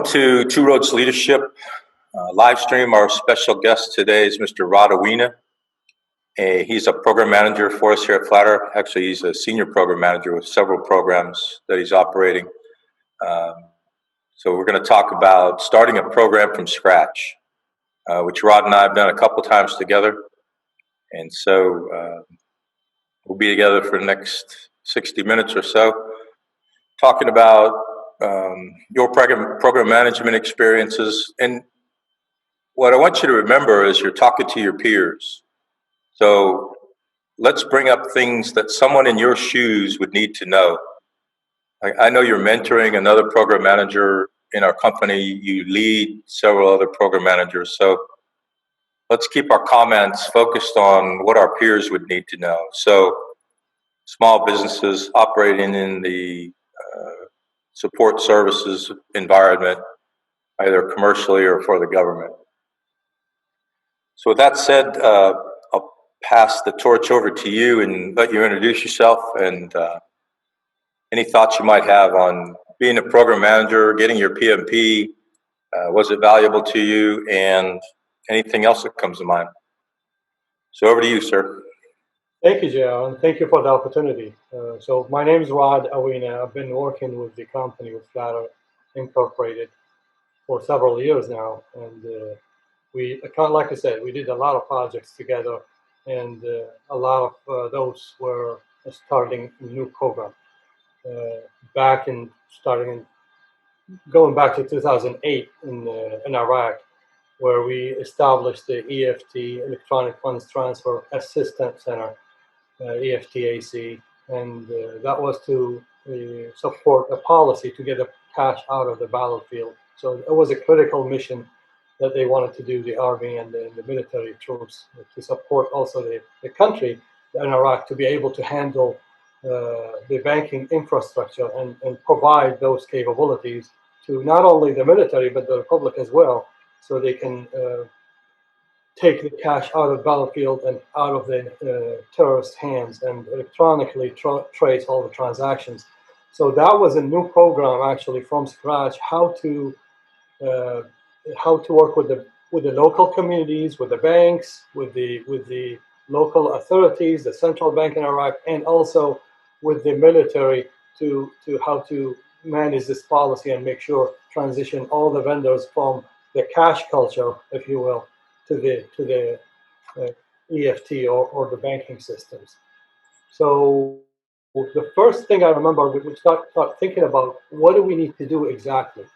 to Two Roads Leadership live stream. Our special guest today is Mr. Rod Awina. He's a program manager for us here at Flatter. Actually, he's a senior program manager with several programs that he's operating. So we're going to talk about starting a program from scratch, which Rod and I have done a couple times together. And so we'll be together for the next 60 minutes or so, talking about your program management experiences. And what I want you to remember is you're talking to your peers. So let's bring up things that someone in your shoes would need to know. I know you're mentoring another program manager in our company. You lead several other program managers. So let's keep our comments focused on what our peers would need to know. So small businesses operating in the support services environment, either commercially or for the government. So with that said, I'll pass the torch over to you and let you introduce yourself and any thoughts you might have on being a program manager, getting your PMP. Was it valuable to you, and anything else that comes to mind? So over to you, sir. Thank you, Joe, and thank you for the opportunity. So my name is Rod Awina. I've been working with the company, with Flatter Incorporated, for several years now, and we, like I said, we did a lot of projects together, and a lot of those were starting a new program. Going back to 2008 in Iraq, where we established the EFT, Electronic Funds Transfer Assistance Center, EFTAC, and that was to support a policy to get the cash out of the battlefield. So it was a critical mission that they wanted to do, the army and the military troops, to support also the country in Iraq to be able to handle the banking infrastructure and provide those capabilities to not only the military but the public as well, so they can take the cash out of the battlefield and out of the terrorist hands and electronically trace all the transactions. So that was a new program, actually, from scratch, how to work with the local communities, with the banks, with the local authorities, the central bank in Iraq, and also with the military to how to manage this policy and make sure transition all the vendors from the cash culture, if you will, to the EFT or the banking systems. So the first thing I remember, we start thinking about what do we need to do exactly.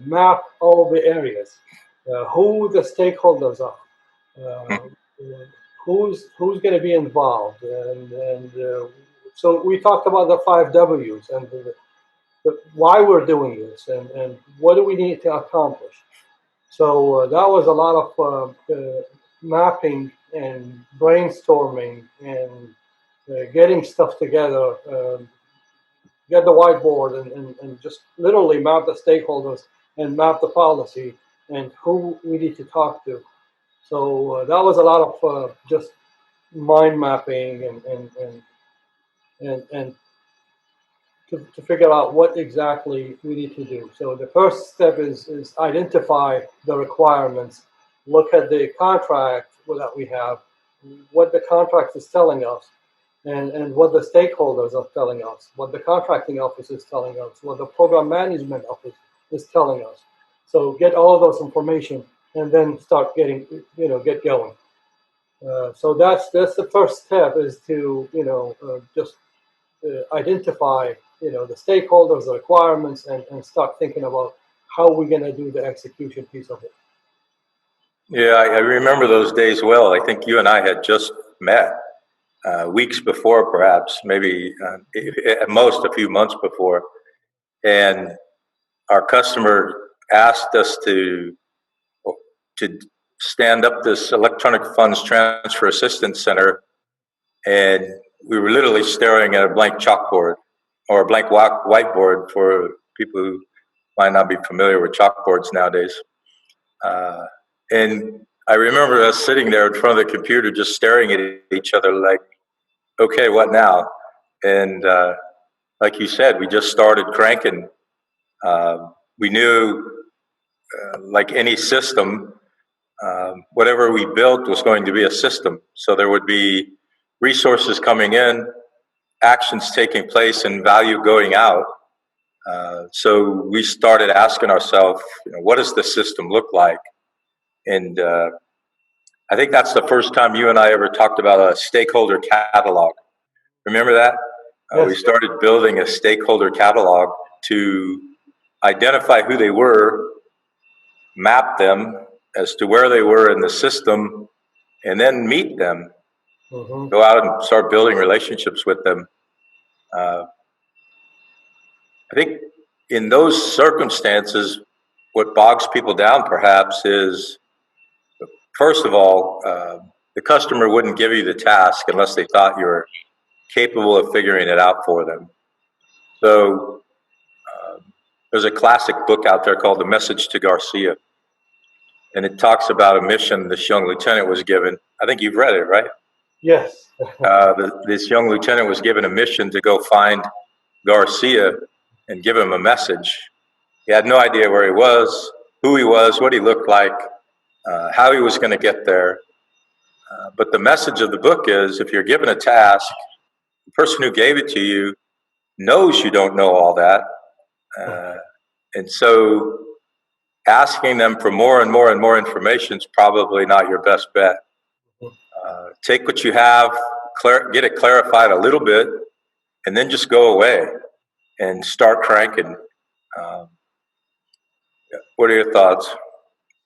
Map all the areas, who the stakeholders are, who's going to be involved, and so we talked about the 5 W's and why we're doing this and what do we need to accomplish. So that was a lot of mapping and brainstorming and getting stuff together, get the whiteboard and just literally map the stakeholders and map the policy and who we need to talk to. So that was a lot of just mind mapping and to figure out what exactly we need to do. So the first step is identify the requirements, look at the contract that we have, what the contract is telling us, and what the stakeholders are telling us, what the contracting office is telling us, what the program management office is telling us. So get all of those information and then start get going. So that's the first step, is to just identify the stakeholders, the requirements, and start thinking about how we're going to do the execution piece of it. Yeah, I remember those days well. I think you and I had just met weeks before, perhaps, maybe at most a few months before. And our customer asked us to stand up this electronic funds transfer assistance center, and we were literally staring at a blank chalkboard or a blank whiteboard for people who might not be familiar with chalkboards nowadays. And I remember us sitting there in front of the computer just staring at each other like, okay, what now? And like you said, we just started cranking. We knew like any system, whatever we built was going to be a system. So there would be resources coming in, actions taking place, and value going out. So we started asking ourselves, what does the system look like? And I think that's the first time you and I ever talked about a stakeholder catalog. Remember that? We Yes. started building a stakeholder catalog to identify who they were, map them as to where they were in the system, and then meet them, Mm-hmm. go out and start building relationships with them. I think in those circumstances, what bogs people down perhaps is, first of all, the customer wouldn't give you the task unless they thought you were capable of figuring it out for them. So there's a classic book out there called The Message to Garcia, and it talks about a mission this young lieutenant was given. I think you've read it, right? Yes. This young lieutenant was given a mission to go find Garcia and give him a message. He had no idea where he was, who he was, what he looked like, how he was going to get there. But the message of the book is, if you're given a task, the person who gave it to you knows you don't know all that. And so asking them for more and more and more information is probably not your best bet. Take what you have, get it clarified a little bit, and then just go away and start cranking. What are your thoughts?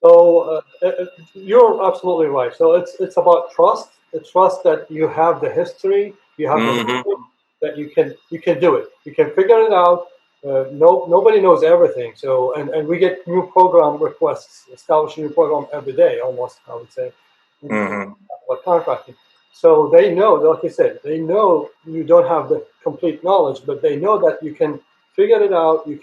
So you're absolutely right. So it's about trust. It's trust that you have the history, you have the Mm-hmm. knowledge, that you can do it. You can figure it out. Nobody knows everything. So and we get new program requests, establishing new program every day, almost I would say, in Mm-hmm. contracting. So they know, like you said, they know you don't have the complete knowledge, but they know that you can figure it out. You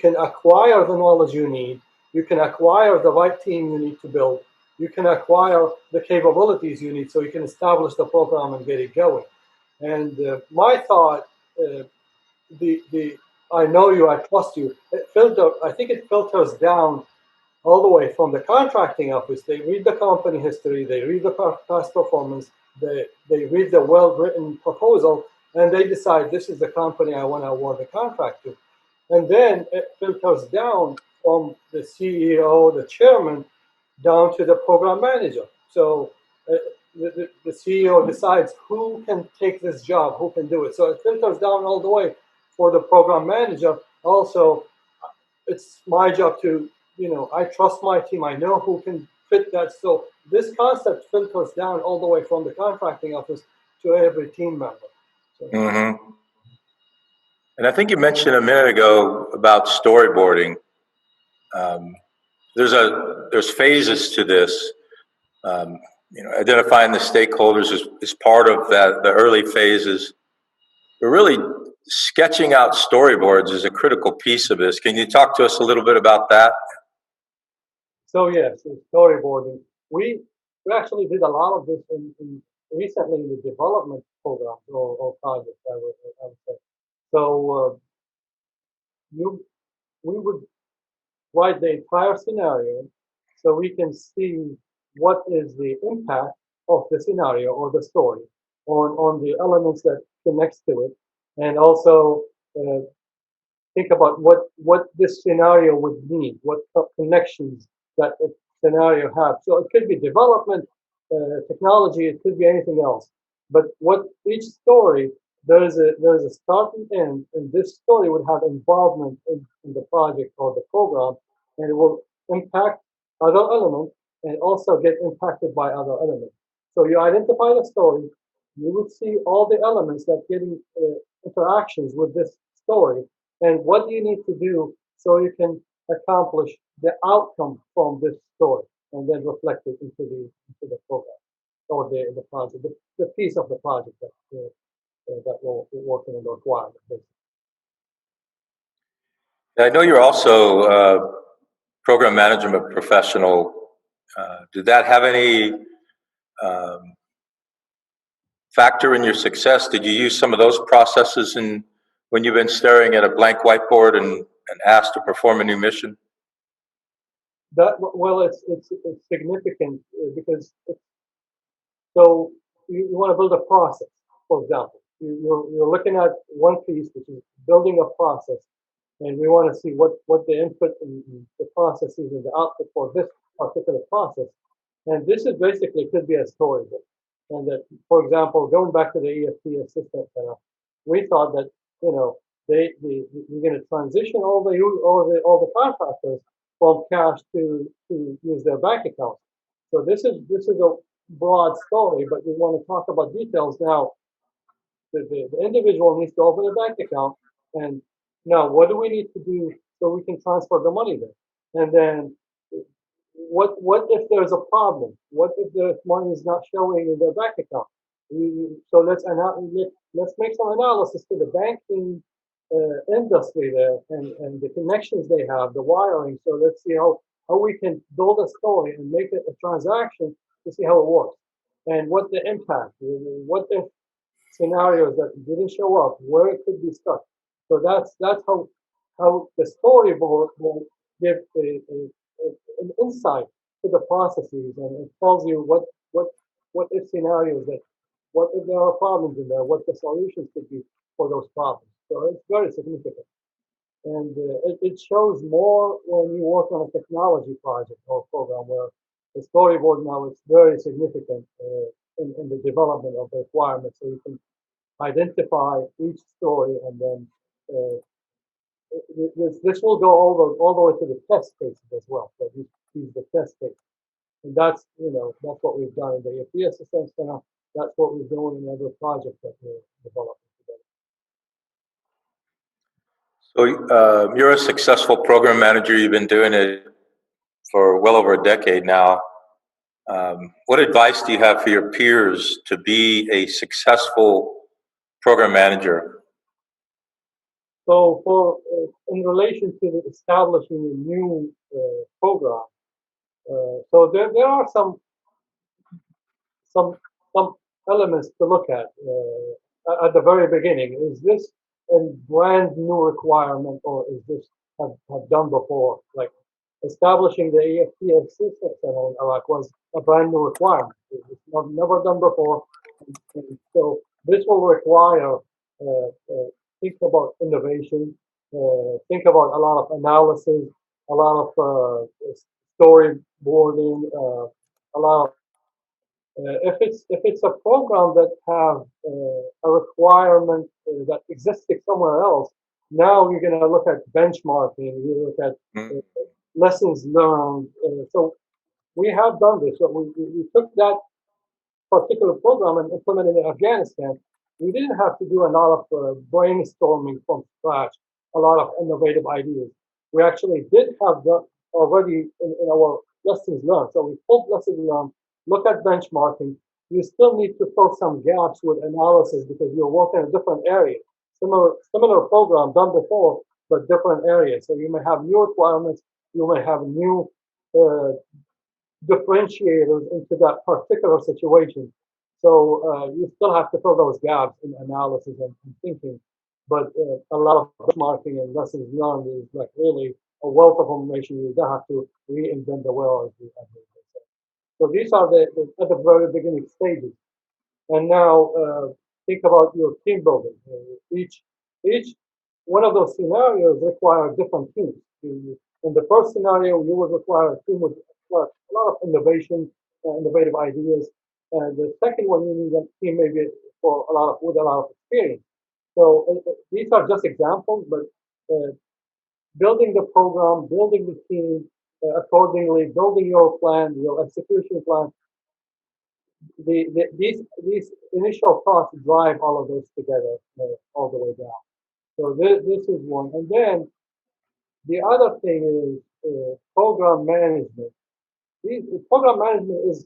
can acquire the knowledge you need. You can acquire the right team you need to build. You can acquire the capabilities you need so you can establish the program and get it going. And my thought, the I know you, I trust you. I think it filters down all the way from the contracting office. They read the company history, they read the past performance, they read the well-written proposal, and they decide this is the company I want to award the contract to. And then it filters down from the CEO, the chairman, down to the program manager. So the CEO decides who can take this job, who can do it. So it filters down all the way for the program manager. Also, it's my job to, I trust my team. I know who can fit that. So this concept filters down all the way from the contracting office to every team member. So, Mm-hmm. And I think you mentioned a minute ago about storyboarding. Um, there's phases to this. Identifying the stakeholders is part of that. The early phases, but really sketching out storyboards is a critical piece of this. Can you talk to us a little bit about that? so yes, in storyboarding, we actually did a lot of this recently in the development programs or projects. I would say. So you we would write the entire scenario so we can see what is the impact of the scenario or the story on the elements that connects to it, and also uh, think about what this scenario would need, what connections that a scenario have. So it could be development, technology, it could be anything else. But what each story, there's a start and end, and this story would have involvement in the project or the program, and it will impact other elements and also get impacted by other elements. So you identify the story, you would see all the elements that getting interactions with this story, and what do you need to do so you can accomplish the outcome from this story and then reflect it into the program or the project, the piece of the project that will work in the requirement. I know you're also a program management professional. Did that have any um, factor in your success? Did you use some of those processes when you've been staring at a blank whiteboard and asked to perform a new mission? That well, it's significant because so you want to build a process. For example, you're looking at one piece, which is building a process, and we want to see what the input and the processes and the output for this particular process. And this is basically could be a storyboard. And that, for example, going back to the EFT assistant center, we thought that we're going to transition all the contractors from cash to use their bank accounts. So this is a broad story, but we want to talk about details now. The individual needs to open a bank account, and now what do we need to do so we can transfer the money there? And then what if there's a problem? What if the money is not showing in their bank account? So let's make some analysis to the banking industry there and the connections they have, the wiring. So let's see how we can build a story and make it a transaction to see how it works and what the impact. What if scenarios that didn't show up, where it could be stuck. So that's how the storyboard will give an insight to the processes, and it tells you what if scenarios that what if there are problems in there, what the solutions could be for those problems. So it's very significant, and it shows more when you work on a technology project or program where the storyboard now is very significant in the development of the requirements, so you can identify each story, and then this will go all the way to the test cases as well. So these the test case, and that's what we've done in the EFT Assistance Center. That's what we're doing in other projects that we're developing together. So you're a successful program manager. You've been doing it for well over a decade now. What advice do you have for your peers to be a successful program manager? So for in relation to establishing a new program, so there are some some elements to look at the very beginning. Is this a brand new requirement, or is this have done before? Like establishing the EFT system in Iraq was a brand new requirement. It's never done before, and so this will require think about innovation, think about a lot of analysis, a lot of storyboarding, a lot of if it's a program that have a requirement that existed somewhere else, now you're going to look at benchmarking, you look at Mm. lessons learned. So we have done this. So we took that particular program and implemented in Afghanistan. We didn't have to do a lot of brainstorming from scratch, a lot of innovative ideas. We actually did have that already in our lessons learned. So we pulled lessons learned, look at benchmarking. You still need to fill some gaps with analysis because you're working in different areas. Similar program done before, but different areas. So you may have new requirements, you may have new uh, differentiators into that particular situation. So you still have to fill those gaps in analysis and thinking. But a lot of benchmarking and lessons learned is like really a wealth of information. You don't have to reinvent the wheel, as we say. So these are at the very beginning stages. And now think about your team building. Each one of those scenarios require different teams. In the first scenario, you would require a team with a lot of innovation, innovative ideas. And the second one, you need a team maybe with a lot of experience. So these are just examples, but uh, building the program, building the team accordingly, building your plan, your execution plan, these initial costs drive all of those together all the way down. So this is one, and then the other thing is program management. Program management is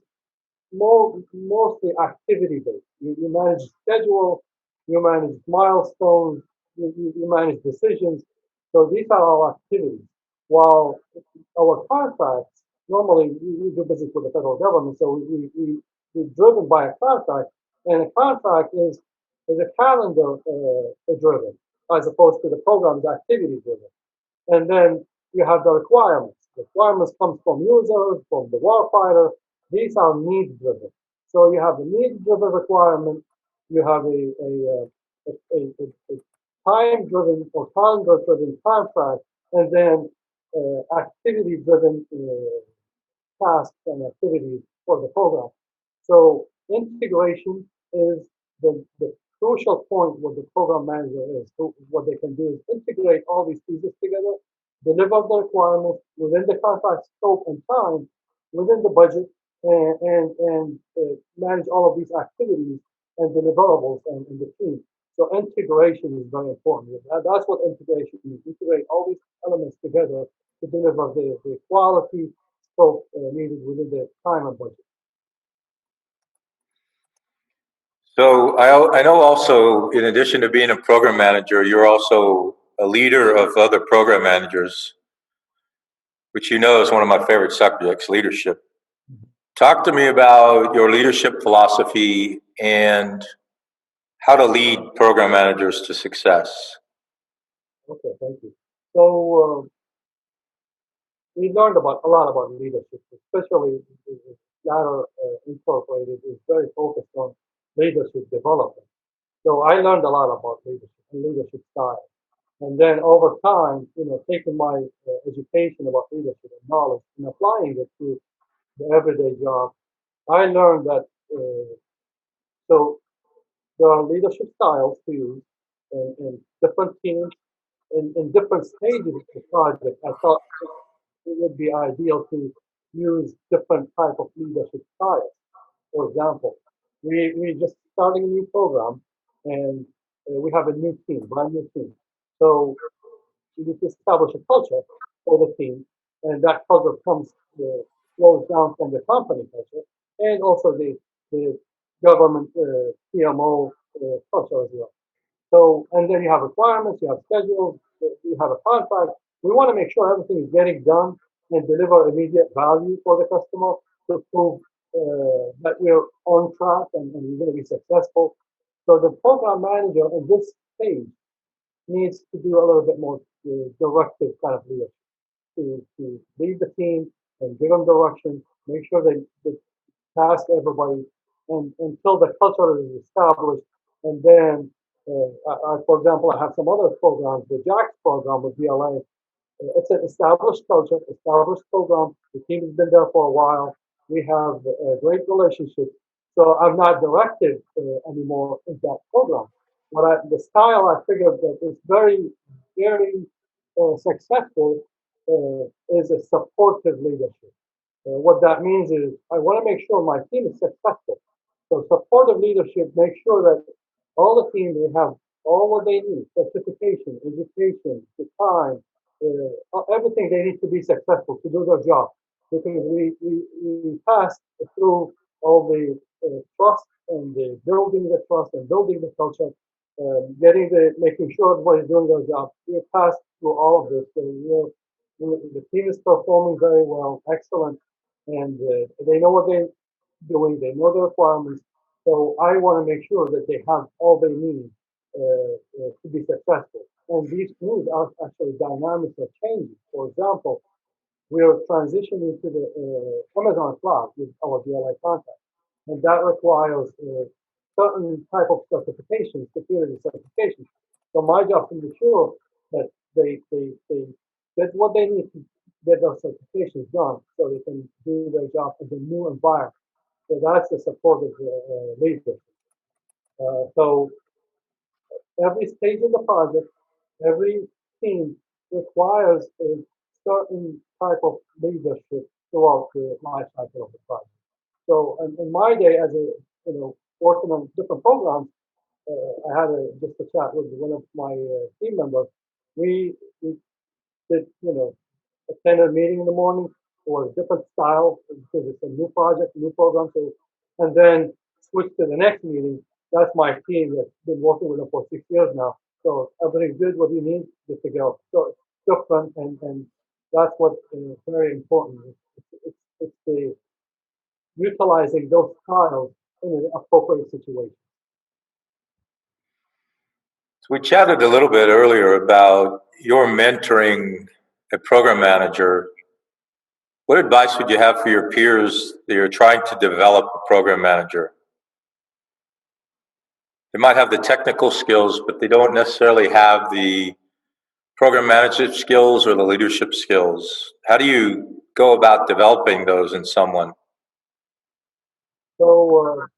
mostly activity based. You manage schedule, you manage milestones, you manage decisions. So these are all activities. While our contracts, normally we do business with the federal government, so we're driven by a contract, and a contract is a calendar driven as opposed to the program is activity driven. And then you have the requirements. requirements come from users, from the warfighter. These are need driven. So you have a need driven requirement, you have a time driven or calendar driven contract, and then activity driven tasks and activities for the program. So integration is the crucial point what the program manager is. So what they can do is integrate all these pieces together, deliver the requirements within the contract scope and time, within the budget, and manage all of these activities and deliverables and the team. So integration is very important. That's what integration means. Integrate all these elements together to deliver the quality scope needed within the time and budget. So I know also, in addition to being a program manager, you're also a leader of other program managers, which you know is one of my favorite subjects, leadership. Talk to me about your leadership philosophy and how to lead program managers to success. Okay, thank you. So we learned about a lot about leadership, especially Latter Incorporated is very focused on leadership development. So I learned a lot about leadership and leadership style. And then over time, taking my education about leadership and knowledge and applying it to the everyday job, I learned that so there are leadership styles to use in different teams in different stages of the project. I thought it would be ideal to use different type of leadership styles. For example, we just starting a new program and we have a new team, brand new team. So you need to establish a culture for the team, and that culture comes flows down from the company culture and also the government PMO culture as well. So, and then you have requirements, you have schedules, you have a contract. We want to make sure everything is getting done and deliver immediate value for the customer to prove that we're on track and we're going to be successful. So the program manager in this stage needs to do a little bit more directive kind of leadership to lead the team and give them direction, make sure they task everybody and until the culture is established. And then, for example, I have some other programs, the JAX program with DLA. It's an established culture, established program. The team has been there for a while. We have a great relationship. So I'm not directive anymore in that program. But the style I figured that is very, very successful is a supportive leadership. What that means is I want to make sure my team is successful. So supportive leadership makes sure that all the team they have all what they need, certification, education, the time, everything they need to be successful to do their job. Because we passed through all the trust and the building the trust and building the culture, making sure everybody's doing their job. We passed through all of this. So the team is performing very well, excellent, and they know what they're doing. They know the requirements. So I want to make sure that they have all they need to be successful. And these needs are actually dynamics are changing. For example, we are transitioning to the Amazon cloud with our DLI contract, and that requires certain type of certification, security certification. So my job to make sure that they get what they need to get their certifications done so they can do their job in the new environment. So that's the support of leadership. So every stage of the project, every team requires a certain type of leadership throughout the life cycle of the project. So in my day, as a working on different programs, I had just a chat with one of my team members. We did attend a meeting in the morning or a different style because it's a new project, new program. So, and then switch to the next meeting. That's my team that's been working with them for 6 years now. So everything's good. What do you need? Good to go. So it's different, and that's what is very important. It's the utilizing those styles in an appropriate situation. So we chatted a little bit earlier about your mentoring a program manager What advice would you have for your peers that are trying to develop a program manager? They might have the technical skills, but they don't necessarily have the program management skills or the leadership skills. How do you go about developing those in someone? So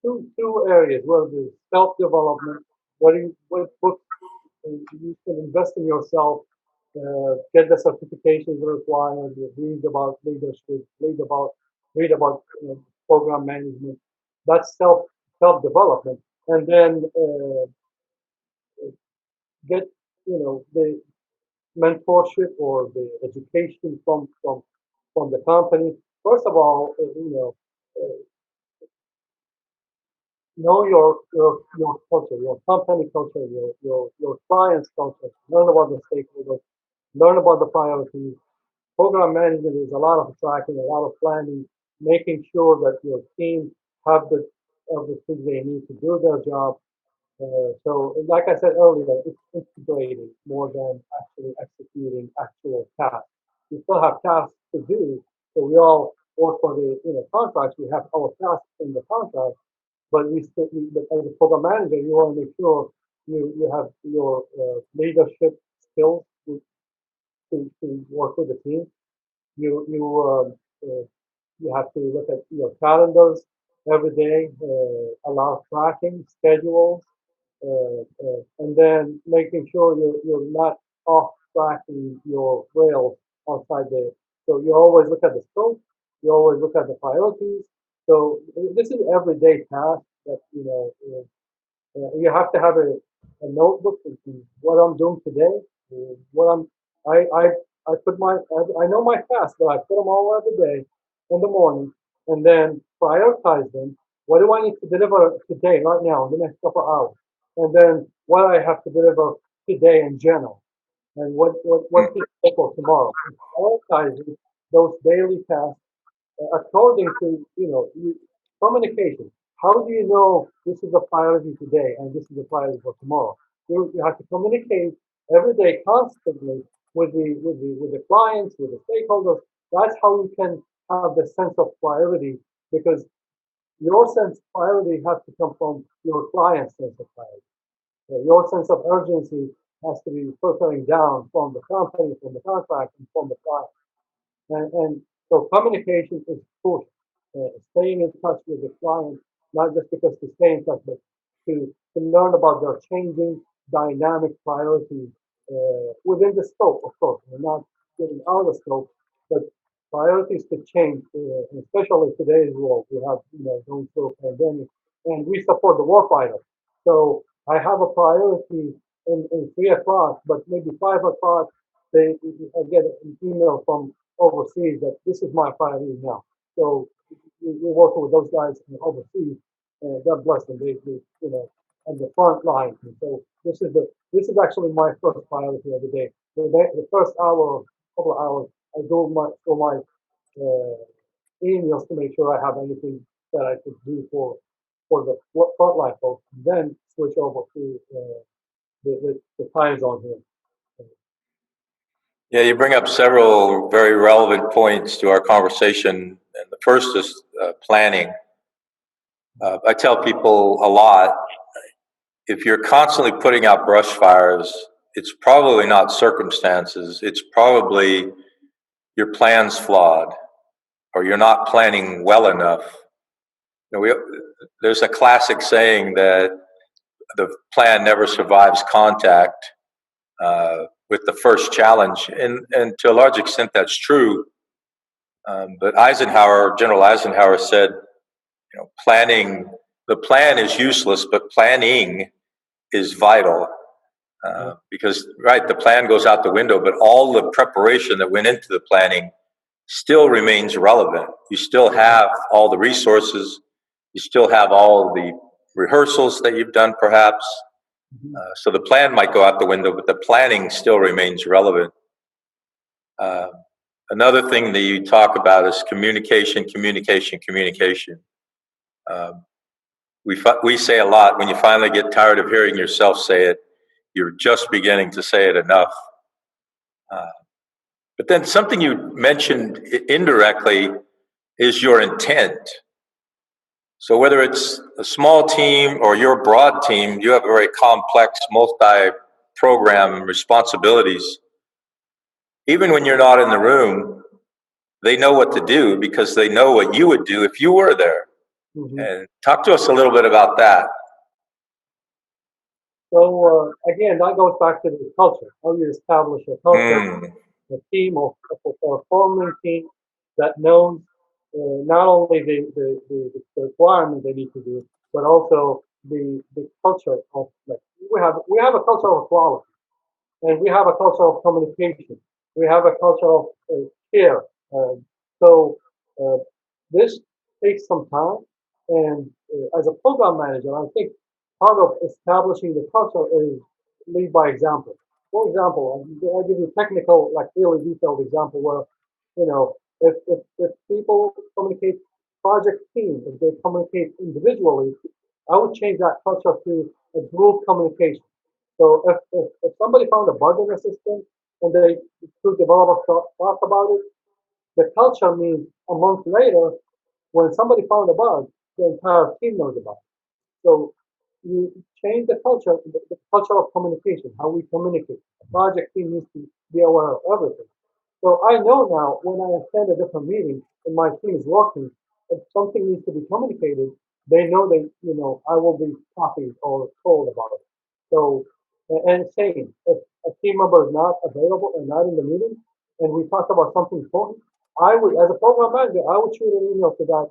two areas. Well, the self-development. What books you can invest in yourself, get the certifications required, read about leadership, read about program management. That's self development, and then get the mentorship or the education from the company. First of all, uh, know your culture, your company culture, your client's culture. Learn about the stakeholders. Learn about the priorities. Program management is a lot of tracking, a lot of planning, making sure that your team have the things they need to do their job. So, like I said earlier, it's integrating more than actually executing actual tasks. We still have tasks to do, so we all work for the contracts. We have our tasks in the contract, but but as a program manager, you want to make sure you have your leadership skills to work with the team. You you have to look at your calendars every day, allow tracking, schedules, and then making sure you're not off tracking your rails outside the. So you always look at the scope, you always look at the priorities. So this is everyday task that you have to have a notebook of what I'm doing today, what I, I, I put I know my tasks, but I put them all every day in the morning and then prioritize them. What do I need to deliver today, right now, in the next couple of hours? And then what I have to deliver today in general, and what to take for tomorrow. Prioritizing those daily tasks according to communication. How do you know this is a priority today and this is a priority for tomorrow? You have to communicate every day constantly with the clients, with the stakeholders. That's how you can have the sense of priority, because your sense of priority has to come from your client's sense of priority. Your sense of urgency has to be filtering down from the company, from the contract, and from the client. And so communication is crucial. Staying in touch with the client, not just because to stay in touch, but to learn about their changing dynamic priorities within the scope, of course. We're not getting out of the scope, but priorities to change, especially today's world. We have, going through a pandemic, and we support the warfighter. So I have a priority in 3 o'clock, but maybe 5 o'clock, I get an email from overseas that this is my priority now. So we're working with those guys overseas, and God bless them. They on the front line. And so this is actually my first priority of the day. The first hour, couple of hours, I go my emails to make sure I have anything that I could do for the frontline folks, and then switch over to the time zone here. Yeah, you bring up several very relevant points to our conversation. And the first is planning. I tell people a lot, if you're constantly putting out brush fires, it's probably not circumstances. It's probably your plan's flawed or you're not planning well enough. There's a classic saying that the plan never survives contact with the first challenge. And to a large extent, that's true. But General Eisenhower said, the plan is useless, but planning is vital. Because, right, the plan goes out the window, but all the preparation that went into the planning still remains relevant. You still have all the resources, you still have all the rehearsals that you've done, perhaps. So the plan might go out the window, but the planning still remains relevant. Another thing that you talk about is communication, communication, communication. We say a lot, when you finally get tired of hearing yourself say it, you're just beginning to say it enough. But then something you mentioned indirectly is your intent. So whether it's a small team or your broad team, you have very complex multi-program responsibilities. Even when you're not in the room, they know what to do because they know what you would do if you were there. And talk to us a little bit about that. So again, that goes back to the culture. How you establish a culture, a team of a performing team that knows not only the requirement they need to do, but also the culture of, like, we have a culture of quality, and we have a culture of communication. We have a culture of care. So uh, this takes some time, and as a program manager, I think part of establishing the culture is lead by example. For example, I'll give you a technical, like really detailed example where, if people communicate project team, if they communicate individually, I would change that culture to a group communication. So if somebody found a bug in the system and they two developers talk about it, the culture means a month later, when somebody found a bug, the entire team knows about it. So you change the culture of communication, how we communicate. The project team needs to be aware of everything. So I know now when I attend a different meeting and my team is working, if something needs to be communicated, they know I will be copied or told about it. So, and same, if a team member is not available and not in the meeting, and we talk about something important, I would, as a program manager, I would shoot an email to that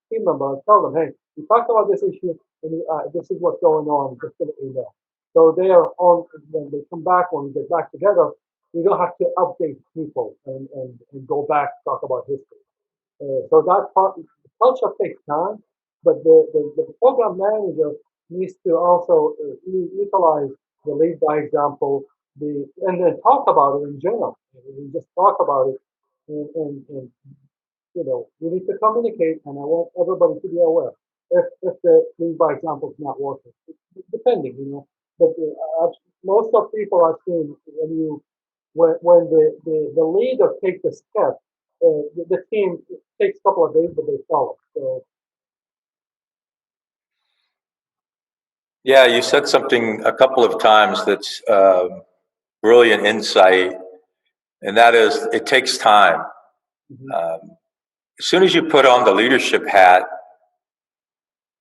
team member and tell them, hey, we talked about this issue, and this is what's going on, just to let you know. So they are on, when they come back, when we get back together, we don't have to update people and go back talk about history. So that part, culture takes time, but the program manager needs to also utilize the lead by example, and then talk about it in general. And just talk about it, and we need to communicate, and I want everybody to be aware. If the lead by example is not working, depending. But most of people I've seen, when the leader takes a step, the team takes a couple of days, but they follow. So Yeah, you said something a couple of times that's really an insight, and that is it takes time. mhm, Um, as soon as you put on the leadership hat,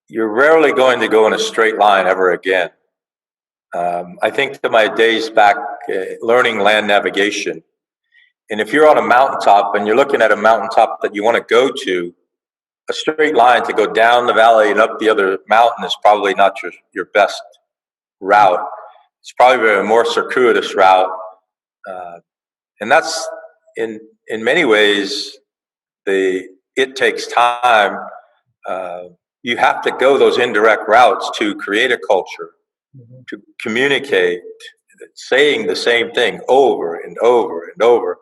you're rarely going to go in a straight line ever again. I think to my days back learning land navigation, and if you're on a mountaintop and you're looking at a mountaintop that you want to go to, a straight line to go down the valley and up the other mountain is probably not your best route. It's probably a more circuitous route, uh, and that's in many ways the it takes time. Uh, you have to go those indirect routes to create a culture, mhm. to communicate, saying the same thing over and over and over,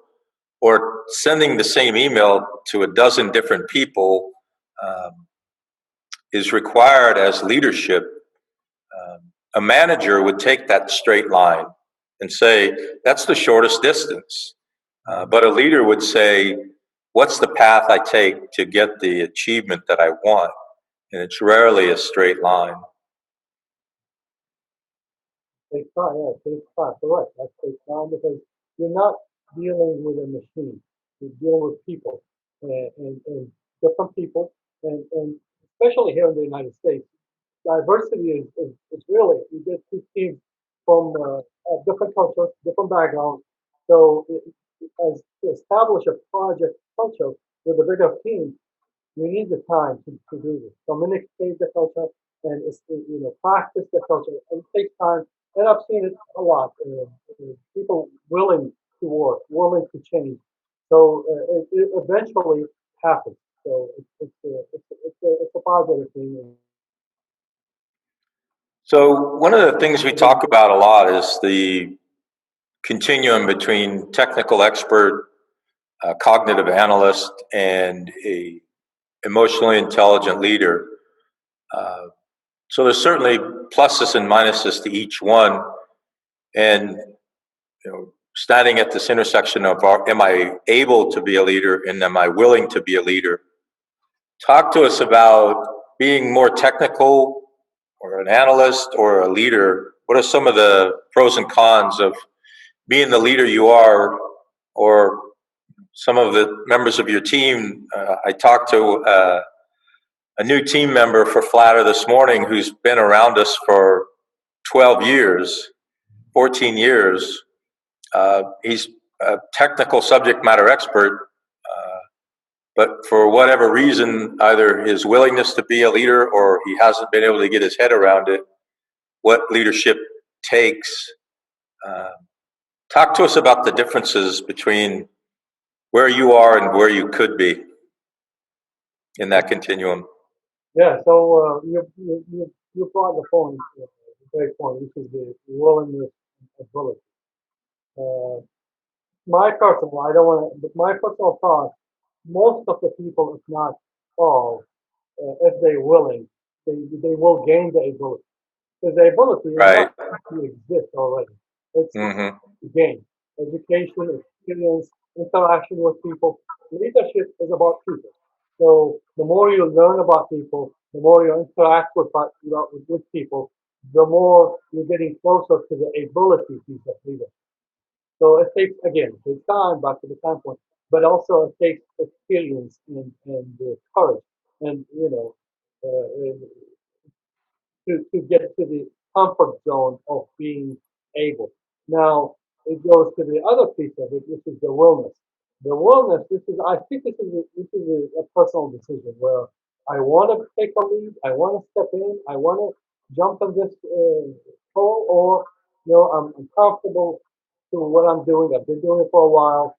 or sending the same email to a dozen different people um, is required as leadership. A manager would take that straight line and say, that's the shortest distance. But a leader would say, what's the path I take to get the achievement that I want? And it's rarely a straight line. Takes time, yeah, it takes time. Correct. That takes time because you're not dealing with a machine. You're dealing with people, and different people, and especially here in the United States, diversity is really, you get two teams from different cultures, different backgrounds. So as to establish a project culture with a bigger team, you need the time to do this. Communicate the culture and practice the culture. And it takes time. And I've seen it a lot. People willing to work, willing to change. So it eventually happens. So it's a positive thing. So, one of the things we talk about a lot is the continuum between technical expert, cognitive analyst, and a emotionally intelligent leader. Uh, so there's certainly pluses and minuses to each one, and standing at this intersection of am I able to be a leader and am I willing to be a leader? Talk to us about being more technical or an analyst or a leader. What are some of the pros and cons of being the leader you are, or some of the members of your team? I talked to a new team member for Flatter this morning who's been around us for 12 years, 14 years. He's a technical subject matter expert, but for whatever reason, either his willingness to be a leader or he hasn't been able to get his head around it, what leadership takes. Talk to us about the differences between where you are and where you could be in that continuum. Yeah. So you brought the point, the great point, which is the willingness and ability. Uh, my personal, I don't want to, but my personal thought, most of the people, if not all, if they're willing, they will gain the ability. Because the ability is Right. not to exist already. It's Mm-hmm. to gain. Education, experience, interaction with people. Leadership is about people. So the more you learn about people, the more you interact with people, the more you're getting closer to the ability piece of leadership. So it takes time, back to the time point, but also it takes experience and courage and, to get to the comfort zone of being able. Now, it goes to the other piece of it, which is the wellness. The wellness, I think this is a personal decision where I want to take a lead, I want to step in, I want to jump on this pole, or, I'm comfortable to what I'm doing. I've been doing it for a while.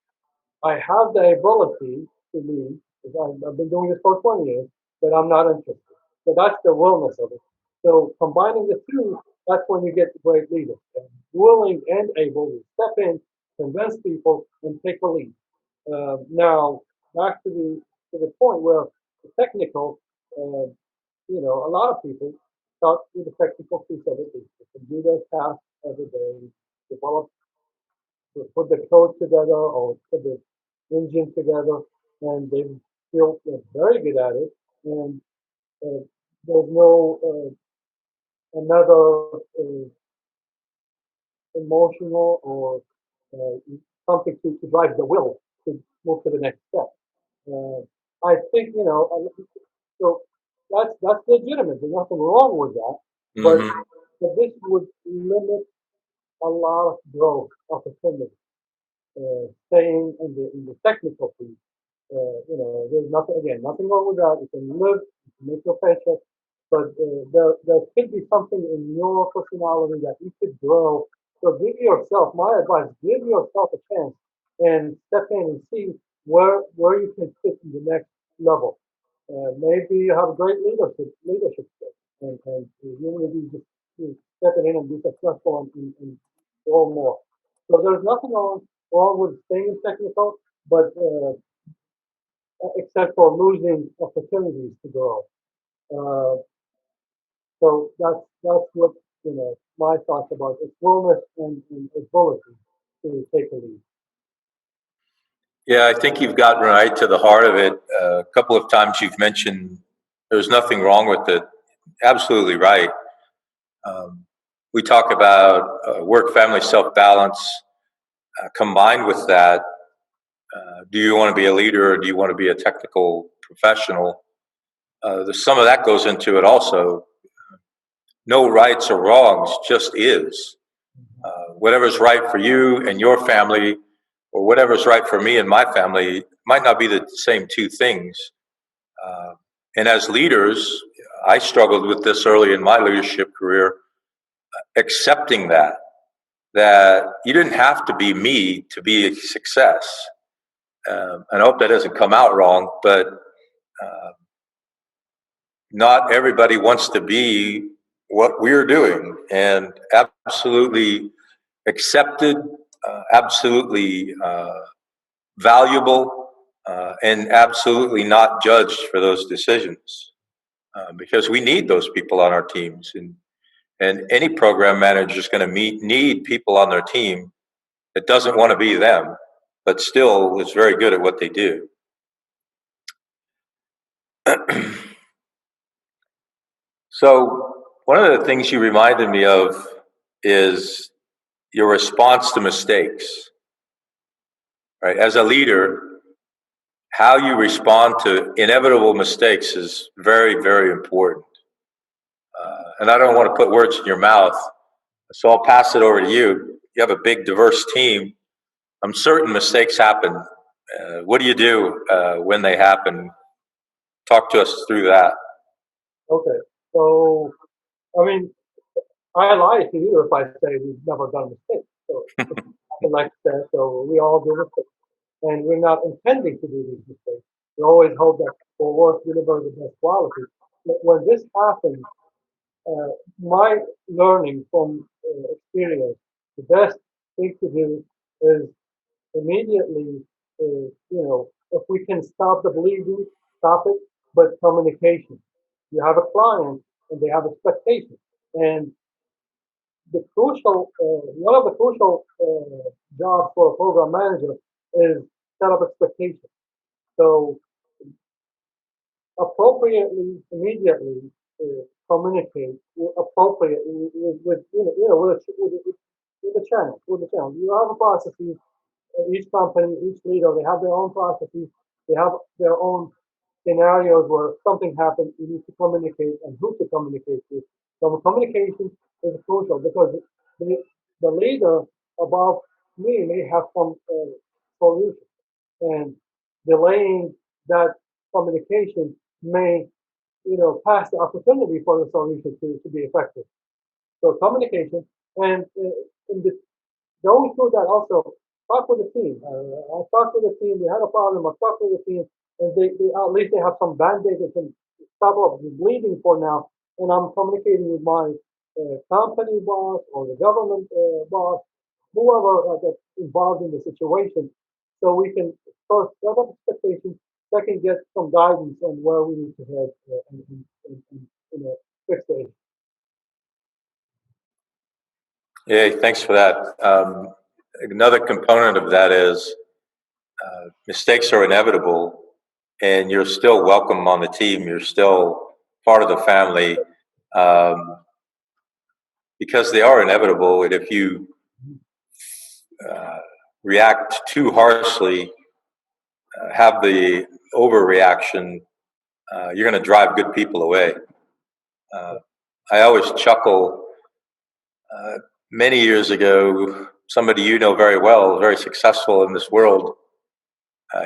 I have the ability to lead, because I've been doing this for 20 years, but I'm not interested. So that's the willness of it. So combining the two, that's when you get great leaders. And willing and able to step in, convince people, and take a lead. Now, back to the point where the technical, uh, a lot of people start with the technical piece of it. They can do their tasks every day, develop put the code together or put the engine together, and they feel very good at it. And uh, there's no another emotional or something to drive the will to move to the next step. Uh, I think so. That's legitimate. There's nothing wrong with that, but Mm-hmm. this would limit a lot of growth opportunities. Staying in the technical piece. There's nothing wrong with that. You can live, you can make your paycheck, but there could be something in your personality that you could grow. So give yourself, my advice, give yourself a chance and step in and see where you can fit in the next level. Maybe you have great leadership skills, and you maybe just stepping in and be successful and grow more. So there's nothing wrong with staying technical, but except for losing opportunities to grow. Uh, so that's what my thoughts about its willingness and ability to take a lead. Yeah, I think you've gotten right to the heart of it. A couple of times you've mentioned there's nothing wrong with it. Absolutely right. Um, we talk about work family self balance. Combined with that, do you want to be a leader or do you want to be a technical professional? There's some of that goes into it also. No rights or wrongs, just is. Whatever's right for you and your family, or whatever's right for me and my family, might not be the same two things. Uh, and as leaders, I struggled with this early in my leadership career, accepting that you didn't have to be me to be a success. And I hope that doesn't come out wrong, but uh, not everybody wants to be what we're doing, and absolutely accepted, absolutely valuable, and absolutely not judged for those decisions, because we need those people on our teams, and any program manager is going to need people on their team that doesn't want to be them, but still is very good at what they do. So one of the things you reminded me of is your response to mistakes, right? As a leader, how you respond to inevitable mistakes is very, very important. And I don't want to put words in your mouth, so I'll pass it over to you. You have a big, diverse team. I'm certain mistakes happen. What do you do when they happen? Talk to us through that. Okay. So, I mean, I lie to you if I say we've never done mistakes. So, like that, so we all do mistakes. And we're not intending to do these mistakes. We always hope that we'll work, deliver the best quality. But when this happens, uh, my learning from experience, the best thing to do is immediately, if we can stop the bleeding, stop it, but communication. You have a client and they have expectations. And one of the crucial jobs for a program manager is set up expectations. So appropriately, immediately communicate appropriately with the channel. With the channel, you have a processes. Each company, each leader, they have their own processes. They have their own scenarios where something happens. You need to communicate and who to communicate with. So communication is crucial because the, the leader above me may have some solution, and delaying that communication may, pass the opportunity for the solution to be effective. So communication and in the, going through that also talk with the team. I talked with the team. We had a problem. I talked with the team, and they at least they have some band-aid that can stop up the bleeding for now. And I'm communicating with my company boss or the government boss, whoever that's involved in the situation, so we can first set up expectations. Second, get some guidance on where we need to head and fix the issue. Yeah, thanks for that. Another component of that is mistakes are inevitable, and you're still welcome on the team. You're still part of the family because they are inevitable. And if you uh, react too harshly, have the overreaction, you're going to drive good people away. Uh, I always chuckle. Many years ago, somebody you know very well, very successful in this world,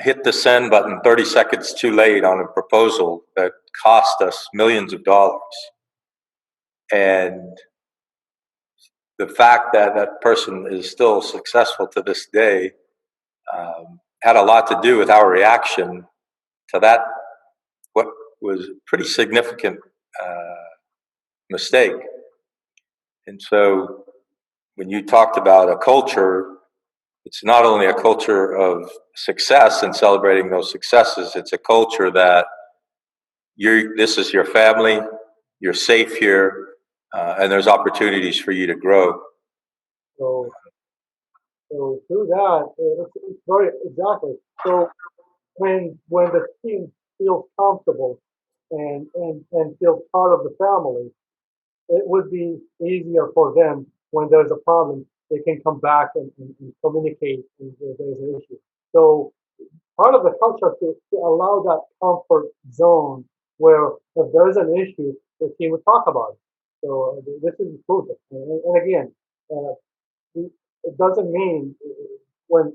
hit the send button 30 seconds too late on a proposal that cost us millions of dollars. And the fact that that person is still successful to this day had a lot to do with our reaction to that, what was a pretty significant mistake. And so when you talked about a culture, it's not only a culture of success and celebrating those successes, it's a culture that this is your family, you're safe here, and there's opportunities for you to grow. So, so through that, it's very exactly. So when the team feels comfortable and feels part of the family, it would be easier for them when there's a problem. They can come back and communicate if there's an issue. So part of the culture to allow that comfort zone where if there's an issue, the team would talk about it. So this is crucial. And again, uh, it doesn't mean when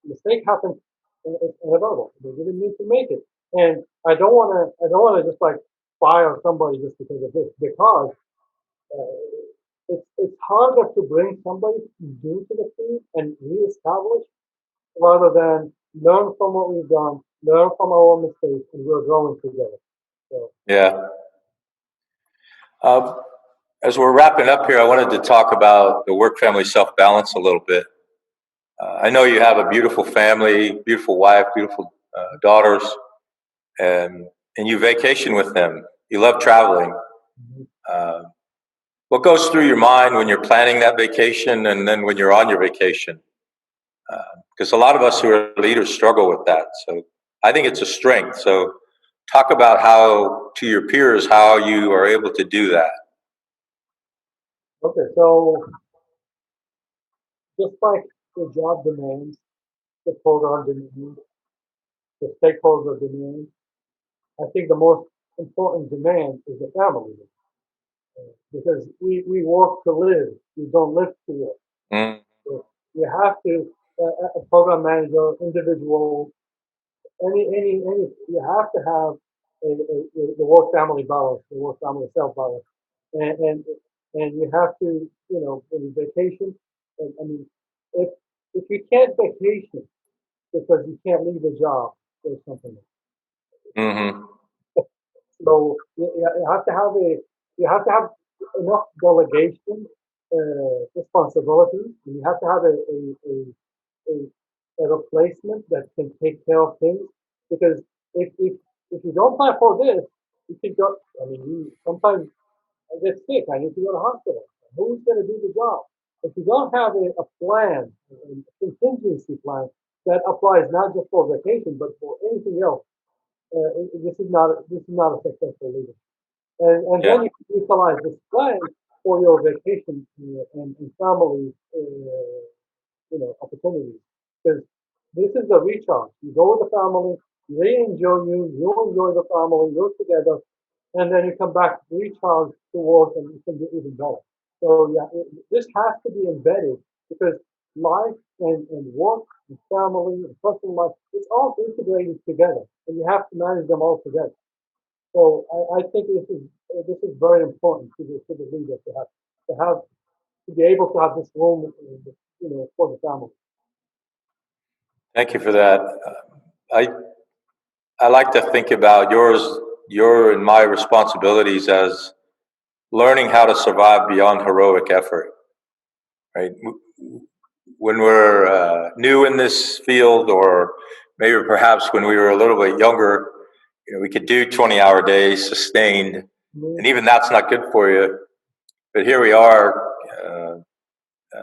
mistake happens, it's inevitable. They didn't mean to make it. And I don't want to just like fire somebody just because of this, because it's harder to bring somebody new to the team and reestablish rather than learn from what we've done, learn from our mistakes, and we're growing together. So, Yeah. Um, as we're wrapping up here, I wanted to talk about the work-family self-balance a little bit. I know you have a beautiful family, beautiful wife, beautiful daughters, and you vacation with them. You love traveling. mhm. Uh, what goes through your mind when you're planning that vacation and then when you're on your vacation? Because a lot of us who are leaders struggle with that. So I think it's a strength. So talk about how, to your peers, how you are able to do that. Okay, so just like the job demands, the program demands, the stakeholder demands, I think the most important demand is the family, because we work to live, we don't live to work. Mm, So you have to, a program manager, individual, you have to have the work family balance, the work family self balance, and and and you have to, when you vacation, I mean, if you can't vacation because you can't leave a job, there's something else. mm-hmm. So you have to have enough delegation, responsibilities. You have to have a replacement that can take care of things. Because if you don't plan for this, you can go. I mean, sometimes I get sick. I need to go to the hospital. Who's going to do the job? If you don't have a plan, a contingency plan that applies not just for vacation but for anything else, this is not a successful leader. And Yeah. then you can utilize this plan for your vacation, and family, opportunities. Because this is the recharge. You go with the family, they enjoy you, you enjoy the family, you're together, and then you come back recharged to work and you can do even better. So yeah, this has to be embedded, because life and work and family and personal life, it's all integrated together, and you have to manage them all together. So I think this is very important to the leader to have to be able to have this room, for the family. Thank you for that. I I like to think about your and my responsibilities as learning how to survive beyond heroic effort. Right? When we're new in this field, or maybe perhaps when we were a little bit younger, we could do 20-hour days sustained, Mhm. and even that's not good for you. But here we are,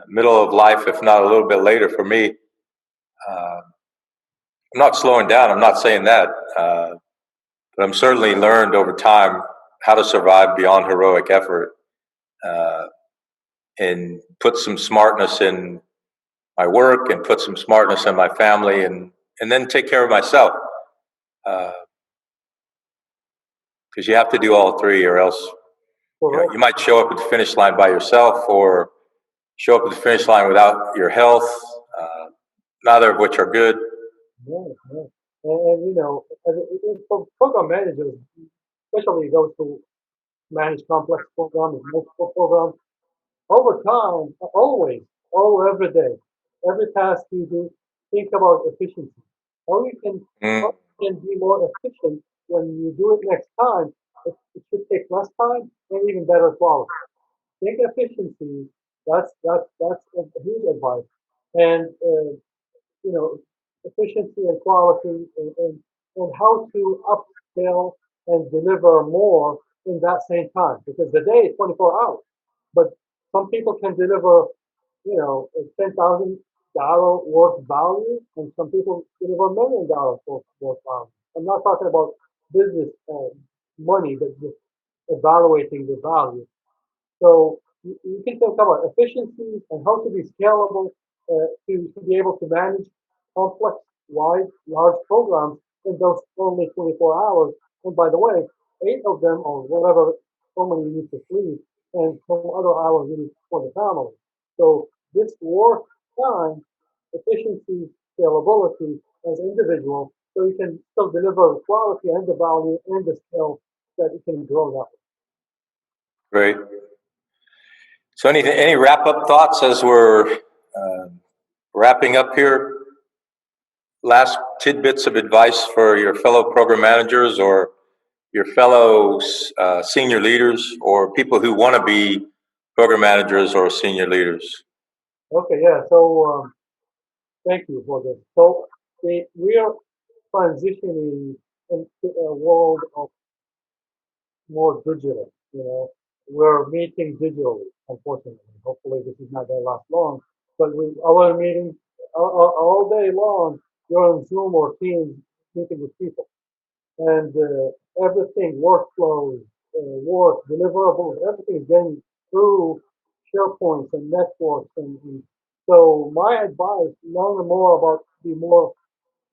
middle of life, if not a little bit later for me. I'm not slowing down. I'm not saying that, but I'm certainly learned over time how to survive beyond heroic effort, uh, and put some smartness in my work and put some smartness in my family, and then take care of myself, because you have to do all three, or else Correct. you might show up at the finish line by yourself, or show up at the finish line without your health, uh, neither of which are good. Yeah, yeah. And for program managers, especially those who manage complex programs, multiple programs, over time, always, every day, every task you do, think about efficiency. How you can Mm, how you can be more efficient when you do it next time. It should take less time and even better quality. Think efficiency. That's a huge advice. And you know, efficiency and quality, and how to upscale and deliver more in that same time. Because the day is 24 hours, but some people can deliver, $10,000 worth value, and some people deliver $1 million worth value. I'm not talking about business money, but just evaluating the value. So you can talk about efficiencies and how to be scalable, to be able to manage complex, large programs in those only 24 hours. And by the way, 8 of them, or whatever, so many you need to sleep, and some other hours you need for the family. So this work time, efficiency, scalability as an individual, so you can still deliver the quality and the value and the skill that you can grow that. great. So, any wrap up thoughts as we're wrapping up here? Last tidbits of advice for your fellow program managers, or your fellow senior leaders, or people who want to be program managers or senior leaders? Okay, yeah. So thank you for this. So we are transitioning into a world of more digital. We're meeting digitally, unfortunately. Hopefully, this is not going to last long. But our meetings all day long, you're on Zoom or Teams meeting with people, and everything, workflows, work, deliverables, everything is done through SharePoints and networks. And so my advice, learn more about, be more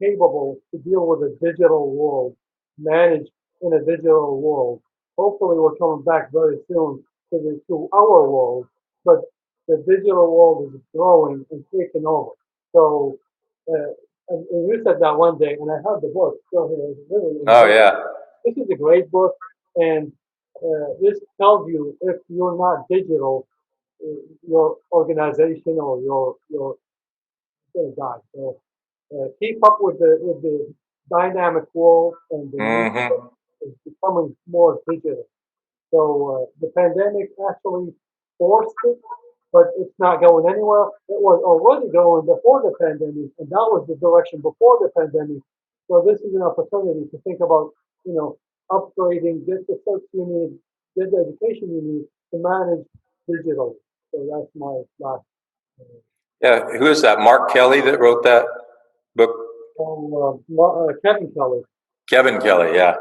capable to deal with a digital world, manage in a digital world. Hopefully, we're coming back very soon to our world, but the digital world is growing and taking over. So, and you said that one day, and I have the book still here. It's really Oh, important. yeah. This is a great book, and this tells you if you're not digital, your organization or your going to die. So keep up with the dynamic world, and the new Mm-hmm. is becoming more digital. So the pandemic actually forced it, but it's not going anywhere. It was already going before the pandemic, and that was the direction before the pandemic. So this is an opportunity to think about, upgrading, get the search you need, get the education you need to manage digital. So that's my last. Yeah. Who is that? Mark Kelly that wrote that book? Kevin Kelly. Kevin Kelly. Yeah.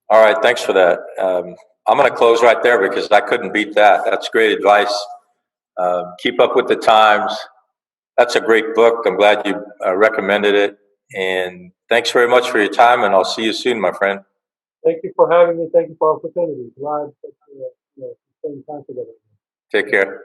All right. Thanks for that. I'm going to close right there because I couldn't beat that. That's great advice. Keep up with the times. That's a great book. I'm glad you recommended it. And thanks very much for your time. And I'll see you soon, my friend. Thank you for having me. Thank you for the opportunity. Glad that spending time together. Take care.